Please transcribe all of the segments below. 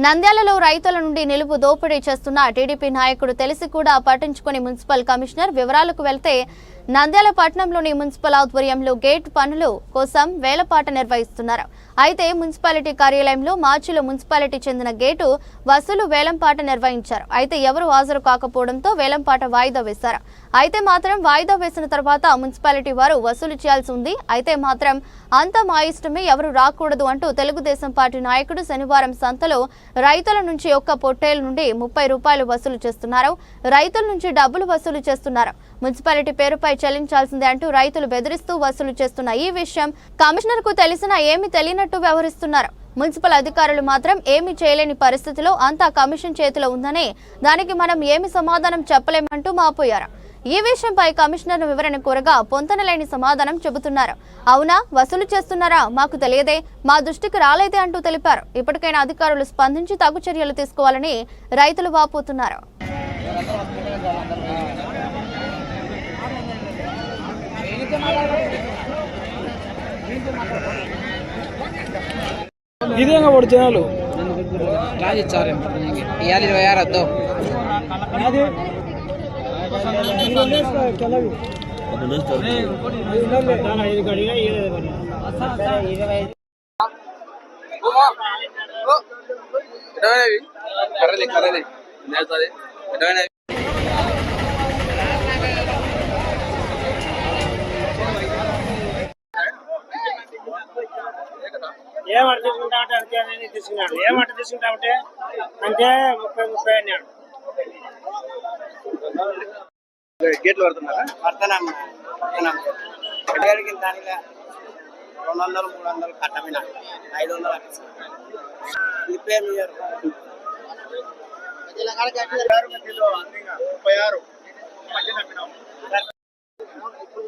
నంద్యాలలో రైతుల నుండి నిలుపు దోపిడీ చేస్తున్న టీడీపీ నాయకుడు తెలిసి కూడా పట్టించుకుని మున్సిపల్ కమిషనర్ వివరాలకు వెళ్తే నంద్యాల పట్టణంలోని మున్సిపల్ ఆధ్వర్యంలో గేట్ పనుల కోసం వేలపాట నిర్వహిస్తున్నారు. అయితే మున్సిపాలిటీ కార్యాలయంలో మార్చిలో మున్సిపాలిటీ చెందిన గేటు వసూలు వేలంపాట నిర్వహించారు. అయితే ఎవరు హాజరు కాకపోవడంతో వేలంపాట వాయిదా వేశారు. అయితే మాత్రం వాయిదా వేసిన తర్వాత మున్సిపాలిటీ వారు వసూలు చేయాల్సి ఉంది. అయితే మాత్రం అంతా మా ఇష్టమే, ఎవరు రాకూడదు అంటూ తెలుగుదేశం పార్టీ నాయకుడు శనివారం సంతలో రైతుల నుంచి ఒక్క పొట్టేలు నుండి 30 రూపాయలు వసూలు చేస్తున్నారు. రైతుల నుంచి డబ్బులు వసూలు చేస్తున్నారు. మున్సిపాలిటీ పేరుపై చెల్లించాల్సిందే అంటూ రైతులు బెదిరిస్తూ వసూలు చేస్తున్న ఈ విషయం కమిషనర్ కు తెలిసినా ఏమీ తెలియనట్టు వ్యవహరిస్తున్నారు. మున్సిపల్ అధికారులు మాత్రం ఏమీ చేయలేని పరిస్థితిలో అంతా కమిషన్ చేతిలో ఉందని, దానికి మనం ఏమి సమాధానం చెప్పలేమంటూ మాపోయారు. ఈ విషయంపై కమిషనర్ వివరణ కోరగా పొంతనలేని సమాధానం చెబుతున్నారు. అవునా, వసూలు చేస్తున్నారా, మాకు తెలియదే, మా దృష్టికి రాలేదే అంటూ తెలిపారు. ఇప్పటికైనా అధికారులు స్పందించి తగు చర్యలు తీసుకోవాలని రైతులు వాపోతున్నారు. ఇదేగా వాడు జనాలు రాజిచ్చారు ఇవాళ 26 వద్దు ఏమంట తీసుకుంటామంటే అంతే అనేది తీసుకున్నాడు. ఏమంట తీసుకుంటామంటే అంటే 30 అన్నాడు. గేట్లు పడుతున్నారా? పడతానమ్మా దానిలో 200-300 కట్టమిన 500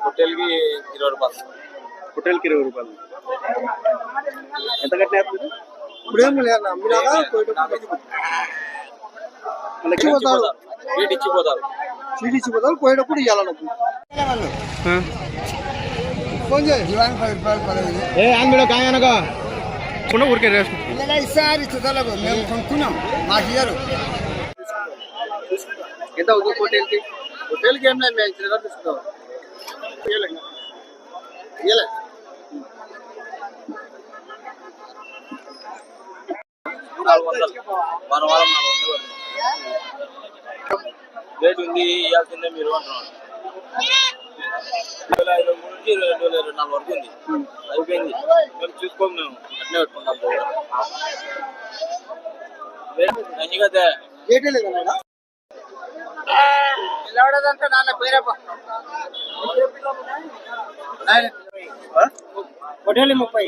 హోటల్కి 20 రూపాయలు. హోటల్కి 20 రూపాయలు. ఎంత కట్టినారు? ఇప్పుడు ఏం లేదు, ఇచ్చిపోతారు పోయేటప్పుడు ఇవ్వాలి. ఫోన్ చేసి ఊరికే ఈసారి మేము కొనుక్కున్నాం, మాకు ఇయ్యరు. ఎంత అవుతుంది హోటల్కి? హోటల్కి ఏం లేదు, మేము చిన్నగా తీసుకుంటాం. ఇయ్యలే వారం రేట్ ఉంది, ఇవ్వాల్సిందే మీరు అంటున్నారు. 2023 నుంచి 2024 వరకు ఉంది, అయిపోయింది. మేము చూసుకోము, మేము అట్నే పెట్టుకుంటాం. నిలబడదంటే నాన్న పేరప్ప హోటల్ 30